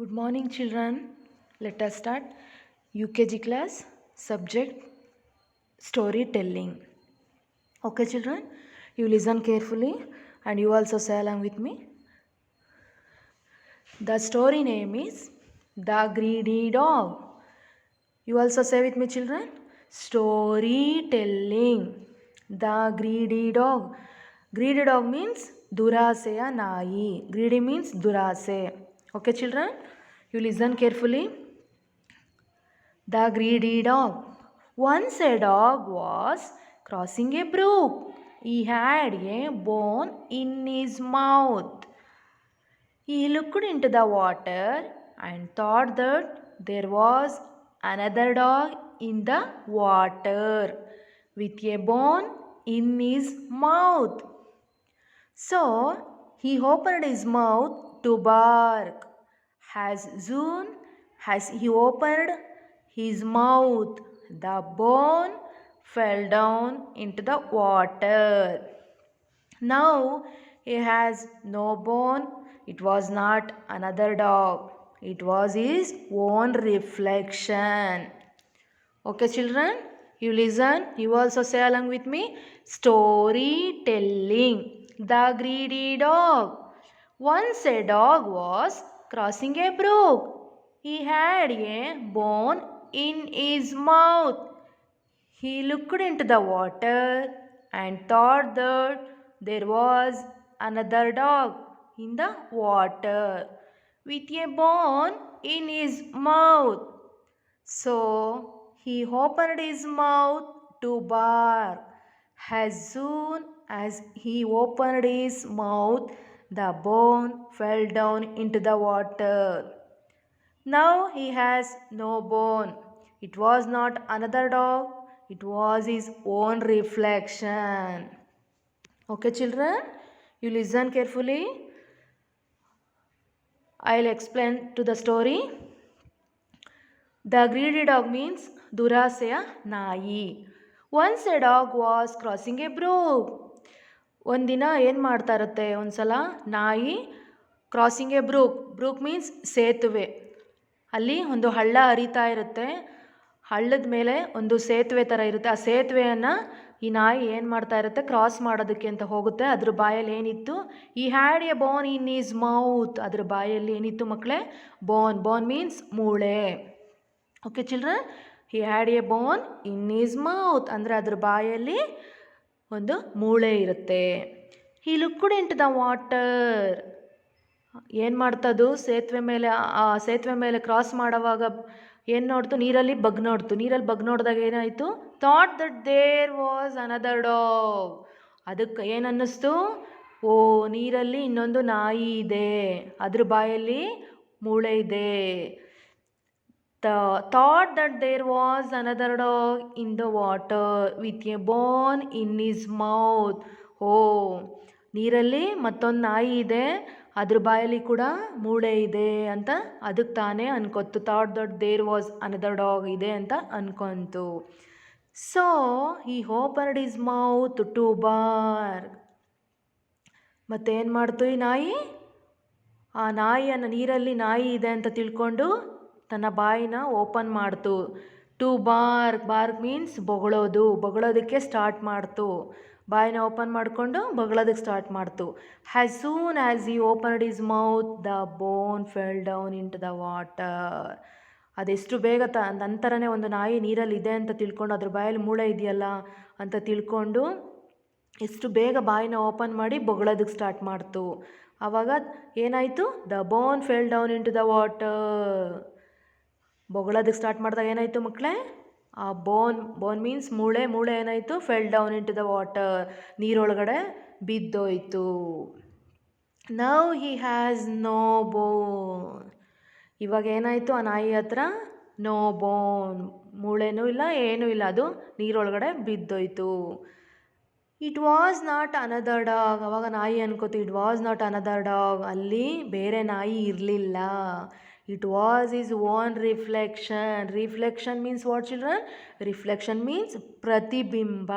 Good morning, children. Let us start UKG class, subject storytelling. Okay, children, you listen carefully and you also say along with me. The story name is The Greedy Dog. You also say with me, children. Storytelling. The Greedy Dog. Greedy dog means Duraseya Nai. Greedy means Durase. Okay, children? You listen carefully. The Greedy Dog. Once a dog was crossing a brook. He had a bone in his mouth. He looked into the water and thought that there was another dog in the water with a bone in his mouth. So he opened his mouth to bark. As soon as he opened his mouth, the bone fell down into the water. Now he has no bone. It was not another dog. It was his own reflection. Okay, children, you listen. You also say along with me. Storytelling. The Greedy Dog. Once a dog was crossing a brook. He had a bone in his mouth. He looked into the water and thought that there was another dog in the water with a bone in his mouth. So he opened his mouth to bark. As soon as he opened his mouth, the bone fell down into the water. Now he has no bone. It was not another dog, it was his own reflection. Okay, children, you listen carefully. I'll explain to the story. The greedy dog means Duraseya Nai. Once a dog was crossing a brook. ಒಂದಿನ ಏನು ಮಾಡ್ತಾ ಇರುತ್ತೆ ಒಂದ್ಸಲ ನಾಯಿ crossing A Brooke means ಸೇತುವೆ. ಅಲ್ಲಿ ಒಂದು ಹಳ್ಳ ಹರಿತಾ ಇರುತ್ತೆ. ಹಳ್ಳದ ಮೇಲೆ ಒಂದು ಸೇತುವೆ ಥರ ಇರುತ್ತೆ. ಆ ಸೇತುವೆಯನ್ನು ಈ ನಾಯಿ ಏನು ಮಾಡ್ತಾ ಇರುತ್ತೆ, ಕ್ರಾಸ್ ಮಾಡೋದಕ್ಕೆ ಅಂತ ಹೋಗುತ್ತೆ. ಅದ್ರ ಬಾಯಲ್ಲಿ ಏನಿತ್ತು, he had a bone in his mouth. ಅದ್ರ ಬಾಯಲ್ಲಿ ಏನಿತ್ತು ಮಕ್ಕಳೇ, ಬೋನ್ ಮೀನ್ಸ್ ಮೂಳೆ. Okay children, he had a bone in his mouth ಅಂದರೆ ಅದ್ರ ಬಾಯಲ್ಲಿ ಒಂದು ಮೂಳೆ ಇರುತ್ತೆ. He looked into the water. ಏನು ಮಾಡ್ತದು, ಸೇತುವೆ ಮೇಲೆ ಕ್ರಾಸ್ ಮಾಡೋವಾಗ ಏನು ನೋಡ್ತು, ನೀರಲ್ಲಿ ಬಗ್ ನೋಡಿದಾಗ ಏನಾಯಿತು, thought that there was another dog. ಅದಕ್ಕೆ ಏನು ಅನ್ನಿಸ್ತು, ಓ ನೀರಲ್ಲಿ ಇನ್ನೊಂದು ನಾಯಿ ಇದೆ, ಅದ್ರ ಬಾಯಲ್ಲಿ ಮೂಳೆ ಇದೆ. Thought that there was another dog in the water with a bone in his mouth. ಓ ನೀರಲ್ಲಿ ಮತ್ತೊಂದು ನಾಯಿ ಇದೆ, ಅದ್ರ ಬಾಯಲ್ಲಿ ಕೂಡ ಮೂಳೆ ಇದೆ ಅಂತ ಅದಕ್ಕೆ ತಾನೇ ಅನ್ಕೊತು. Thought that there was another dog ಇದೆ ಅಂತ ಅನ್ಕೊಂತು. So he opened his mouth to bark. ಮತ್ತೇನು ಮಾಡ್ತು ಈ ನಾಯಿ, ಆ ನಾಯಿಯನ್ನು ನೀರಲ್ಲಿ ನಾಯಿ ಇದೆ ಅಂತ ತಿಳ್ಕೊಂಡು ತನ್ನ ಬಾಯಿನ ಓಪನ್ ಮಾಡ್ತು. ಟು ಬಾರ್ಕ್ ಮೀನ್ಸ್ ಬೊಗಳೋದಕ್ಕೆ ಸ್ಟಾರ್ಟ್ ಮಾಡ್ತು. ಬಾಯಿನ ಓಪನ್ ಮಾಡಿಕೊಂಡು ಬೊಗಳೋದಕ್ಕೆ ಸ್ಟಾರ್ಟ್ ಮಾಡ್ತು. As soon as he opened his mouth the bone fell down into the water. ಅದೆಷ್ಟು ಬೇಗ ನಂತರನೇ ಒಂದು ನಾಯಿ ನೀರಲ್ಲಿ ಇದೆ ಅಂತ ತಿಳ್ಕೊಂಡು, ಅದ್ರ ಬಾಯಲ್ಲಿ ಮೂಳೆ ಇದೆಯಲ್ಲ ಅಂತ ತಿಳ್ಕೊಂಡು ಎಷ್ಟು ಬೇಗ ಬಾಯಿನ ಓಪನ್ ಮಾಡಿ ಬೊಗಳೋದಕ್ಕೆ ಸ್ಟಾರ್ಟ್ ಮಾಡ್ತು. ಆವಾಗ ಏನಾಯಿತು, the bone fell down into the water. ಬೊಗಳೋದಕ್ಕೆ ಸ್ಟಾರ್ಟ್ ಮಾಡಿದಾಗ ಏನಾಯಿತು ಮಕ್ಕಳೇ, ಆ ಬೋನ್ ಮೀನ್ಸ್ ಮೂಳೆ ಏನಾಯಿತು, fell down into the water, ನೀರೊಳಗಡೆ ಬಿದ್ದೋಯ್ತು. Now he has no bone. ಇವಾಗ ಏನಾಯಿತು, ಆ ನಾಯಿ ಹತ್ರ ನೋ ಬೋನ್, ಮೂಳೆನೂ ಇಲ್ಲ ಏನೂ ಇಲ್ಲ, ಅದು ನೀರೊಳಗಡೆ ಬಿದ್ದೋಯ್ತು. It was not another dog. ಅವಾಗ ನಾಯಿ ಅನ್ಕೋತು, it was not another dog, ಅಲ್ಲಿ ಬೇರೆ ನಾಯಿ ಇರಲಿಲ್ಲ. It was his own reflection. Reflection means what children? Reflection means ಪ್ರತಿಬಿಂಬ.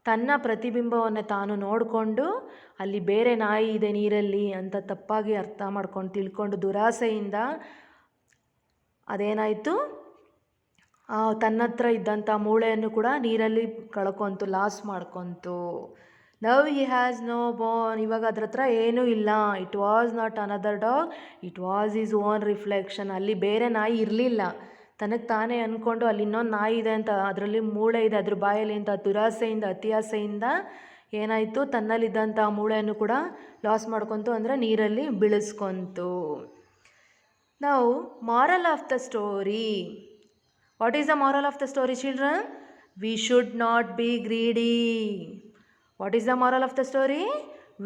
ತನ್ನ ಪ್ರತಿಬಿಂಬವನ್ನು ತಾನು ನೋಡಿಕೊಂಡು ಅಲ್ಲಿ ಬೇರೆ ನಾಯಿ ಇದೆ ನೀರಲ್ಲಿ ಅಂತ ತಪ್ಪಾಗಿ ಅರ್ಥ ಮಾಡ್ಕೊಂಡು ತಿಳ್ಕೊಂಡು ದುರಾಸೆಯಿಂದ ಅದೇನಾಯಿತು, ತನ್ನ ಹತ್ರ ಇದ್ದಂಥ ಮೂಳೆಯನ್ನು ಕೂಡ ನೀರಲ್ಲಿ ಕಳ್ಕೊಂತು, loss ಮಾಡ್ಕೊತು. ನವ್ he has no bone, ಇವಾಗ ಅದ್ರ ಹತ್ರ ಏನೂ ಇಲ್ಲ. It was not another dog, it was his own reflection. ಅಲ್ಲಿ ಬೇರೆ ನಾಯಿ ಇರಲಿಲ್ಲ, ತನಗೆ ತಾನೇ ಅಂದ್ಕೊಂಡು ಅಲ್ಲಿ ಇನ್ನೊಂದು ನಾಯಿ ಇದೆ ಅಂತ, ಅದರಲ್ಲಿ ಮೂಳೆ ಇದೆ ಅದ್ರ ಬಾಯಲ್ಲಿ ಅಂತ ದುರಾಸೆಯಿಂದ ಅತಿಯಾಸೆಯಿಂದ ಏನಾಯಿತು, ತನ್ನಲ್ಲಿದ್ದಂಥ ಮೂಳೆಯನ್ನು ಕೂಡ ಲಾಸ್ ಮಾಡ್ಕೊತು, ಅಂದರೆ ನೀರಲ್ಲಿ ಬೀಳಿಸ್ಕೊಂತು. ನಾವು moral of the story. What is the moral of the story children? We should not be greedy. What is the moral of the story?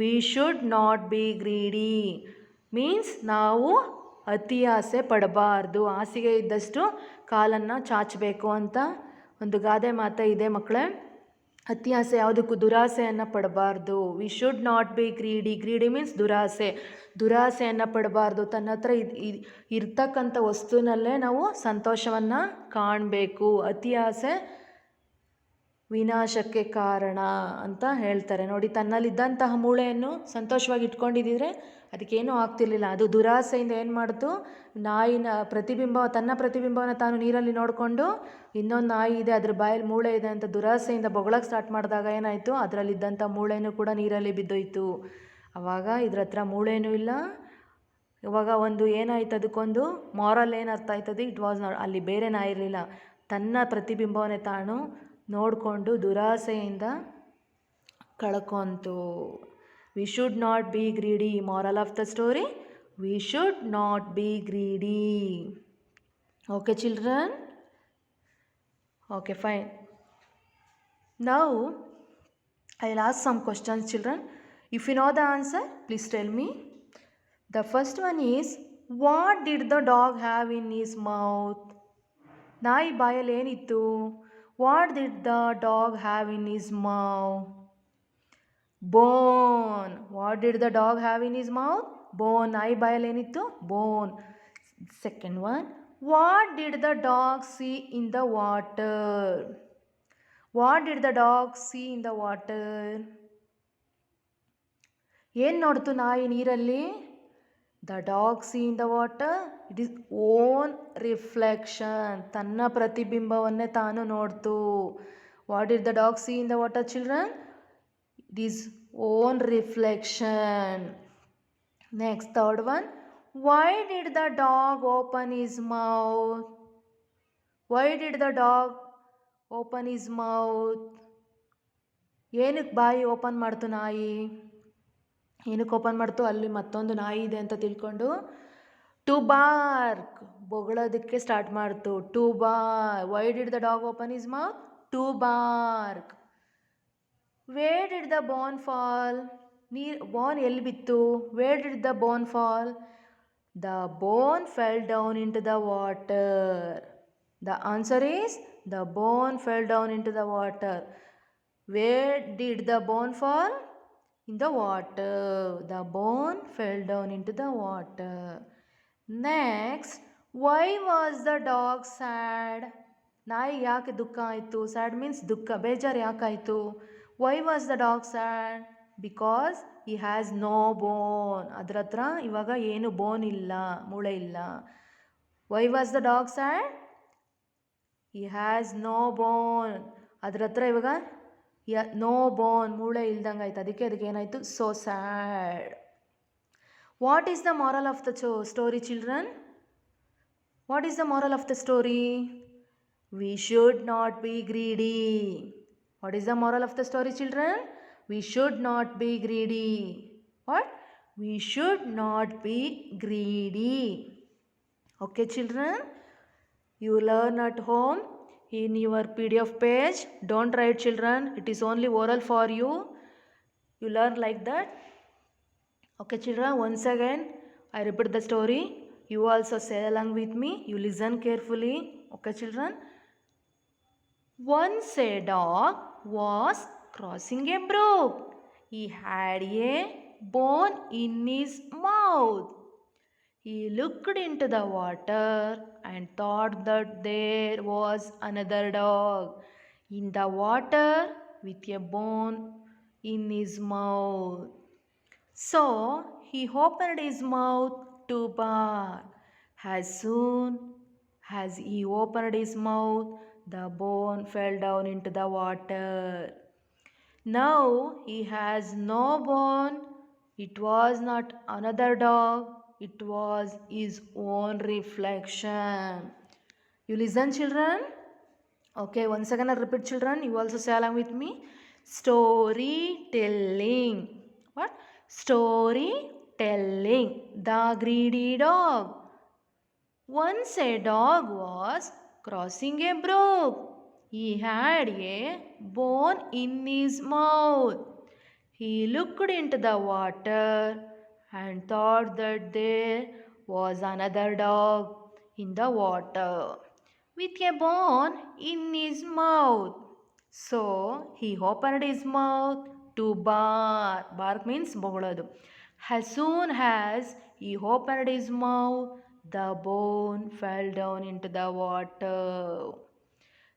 We should not be greedy means ನಾವು ಅತಿ ಆಸೆ ಪಡಬಾರ್ದು, ಹಾಸಿಗೆ ಇದ್ದಷ್ಟು ಕಾಲನ್ನು ಚಾಚಬೇಕು ಅಂತ ಒಂದು ಗಾದೆ ಮಾತೆ ಇದೆ ಮಕ್ಕಳೇ. ಅತಿ ಆಸೆ ಯಾವುದಕ್ಕೂ ದುರಾಸೆಯನ್ನು ಪಡಬಾರ್ದು. We should not be greedy. Greedy means ದುರಾಸೆಯನ್ನು ಪಡಬಾರ್ದು. ತನ್ನ ಹತ್ರ ಇರ್ತಕ್ಕಂಥ ವಸ್ತುನಲ್ಲೇ ನಾವು ಸಂತೋಷವನ್ನು ಕಾಣಬೇಕು. ಅತಿ ಆಸೆ ವಿನಾಶಕ್ಕೆ ಕಾರಣ ಅಂತ ಹೇಳ್ತಾರೆ ನೋಡಿ. ತನ್ನಲ್ಲಿದ್ದಂತಹ ಮೂಳೆಯನ್ನು ಸಂತೋಷವಾಗಿ ಇಟ್ಕೊಂಡಿದ್ದರೆ ಅದಕ್ಕೇನೂ ಆಗ್ತಿರ್ಲಿಲ್ಲ. ಅದು ದುರಾಸೆಯಿಂದ ಏನು ಮಾಡ್ತು, ತನ್ನ ಪ್ರತಿಬಿಂಬವನ್ನು ತಾನು ನೀರಲ್ಲಿ ನೋಡಿಕೊಂಡು ಇನ್ನೊಂದು ನಾಯಿ ಇದೆ ಅದ್ರ ಬಾಯಲ್ಲಿ ಮೂಳೆ ಇದೆ ಅಂತ ದುರಾಸೆಯಿಂದ ಬೊಗಳಕ್ಕೆ ಸ್ಟಾರ್ಟ್ ಮಾಡಿದಾಗ ಏನಾಯಿತು, ಅದರಲ್ಲಿದ್ದಂಥ ಮೂಳೆನೂ ಕೂಡ ನೀರಲ್ಲಿ ಬಿದ್ದೋಯ್ತು. ಆವಾಗ ಇದ್ರ ಹತ್ರ ಮೂಳೆನೂ ಇಲ್ಲ. ಇವಾಗ ಒಂದು ಏನಾಯ್ತು, ಅದಕ್ಕೊಂದು ಮಾರಲ್ ಏನು ಅರ್ಥ ಆಯ್ತದೆ, ಇಟ್ ವಾಸ್ ನಾಟ್, ಅಲ್ಲಿ ಬೇರೆ ನಾಯಿ ಇರಲಿಲ್ಲ, ತನ್ನ ಪ್ರತಿಬಿಂಬವನ್ನೇ ತಾನು ನೋಡಿಕೊಂಡು ದುರಾಸೆಯಿಂದ ಕಳ್ಕೊಂತು. We should not be greedy. Moral of the story, we should not be greedy. Okay children? Okay fine. Now I will ask some questions children. If you know the answer please tell me. The first one is, what did the dog have in his mouth? ನಾಯಿ ಬಾಯಲ್ಲಿ ಏನಿತ್ತು? What did the dog have in his mouth? Bone. What did the dog have in his mouth? Bone. ನಾಯಿ ಬಾಯಲ್ಲಿ ಏನಿತ್ತು? Bone. Second one, what did the dog see in the water? What did the dog see in the water? ಏನು ನೋಡ್ತು ನಾಯಿ ನೀರಲ್ಲಿ? The dog see in the water, it is own reflection. ತನ್ನ ಪ್ರತಿಬಿಂಬವನ್ನೇ ತಾನು ನೋಡ್ತು. What did the dog see in the water children? It is own reflection. Next, third one, why did the dog open his mouth? Why did the dog open his mouth? ಏನಕ್ಕೆ ಬಾಯಿ open ಮಾಡ್ತು ನಾಯಿ? ಏನಕ್ಕೆ open ಮಾಡ್ತು? ಅಲ್ಲಿ ಮತ್ತೊಂದು ನಾಯಿ ಇದೆ ಅಂತ ತಿಳ್ಕೊಂಡು ಟು ಬಾರ್ಕ್, ಬೊಗಳೋದಕ್ಕೆ ಸ್ಟಾರ್ಟ್ ಮಾಡ್ತು. To bark. Why did the dog open his mouth? To bark. Where did the bone fall? Bone ಎಲ್ಲಿ ಬಿತ್ತು? Where did the bone fall? The bone fell down into the water. The answer is the bone fell down into the water. Where did the bone fall? In the water. The bone fell down into the water. Next, why was the dog sad? ನಾಯಿ ಯಾಕೆ ದುಃಖ ಆಯಿತು? Sad means ದುಃಖ, ಬೇಜಾರು ಯಾಕಾಯಿತು? Why was the dog sad? Because he has no bone. ಅದ್ರ ಹತ್ರ ಇವಾಗ ಏನು ಬೋನ್ ಇಲ್ಲ, ಮೂಳೆ ಇಲ್ಲ. Why was the dog sad? He has no bone. ಅದ್ರ ಹತ್ರ ಇವಾಗ ನೋ ಬೋನ್, ಮೂಳೆ ಇಲ್ದಂಗೆ ಆಯ್ತು. ಅದಕ್ಕೆ ಏನಾಯಿತು? So sad. What is the moral of the story children? What is the moral of the story? We should not be greedy. What is the moral of the story children? We should not be greedy. What? We should not be greedy. Okay children? You learn at home in your PDF page. Don't write children, it is only oral for you. You learn like that. Okay children, once again I repeat the story. You also say along with me. You listen carefully. Okay children? Once a dog was crossing a brook. He had a bone in his mouth. He looked into the water and thought that there was another dog. In the water, with a bone in his mouth. So he opened his mouth to bark. As soon as he opened his mouth, the bone fell down into the water. Now he has no bone. It was not another dog, it was his own reflection. You listen, children? Okay, once again I'll repeat, children. You also say along with me. Storytelling. What? Storytelling. The greedy dog. Once a dog was crossing a brook. He had a bone in his mouth. He looked into the water and thought that there was another dog in the water with a bone in his mouth. So he opened his mouth to bark. Bark means ಬೊಗಳೋದು. As soon as he opened his mouth, the bone fell down into the water.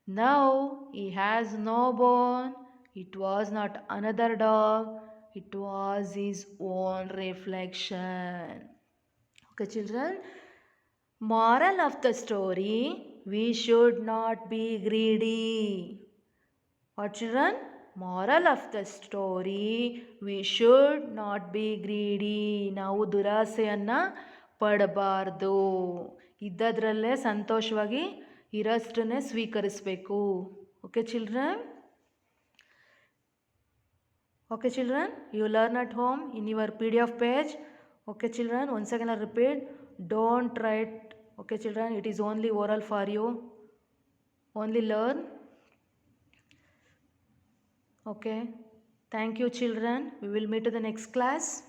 Now he has no bone. It was not another dog. It was his own reflection. Okay, children. Moral of the story: we should not be greedy. What, children? Moral of the story: we should not be greedy. ನಾವು ದುರಾಸೆಯನ್ನು ಪಡಬಾರ್ದು. ಇದ್ದದ್ರಲ್ಲೇ ಸಂತೋಷವಾಗಿ ಇರೋಷ್ಟನ್ನೇ ಸ್ವೀಕರಿಸಬೇಕು. Okay children? Okay, children, you learn at home in your PDF page. Okay, children, once again I repeat, don't write. Okay, children, it is only oral for you. Only learn. Okay, thank you, children. We will meet to the next class.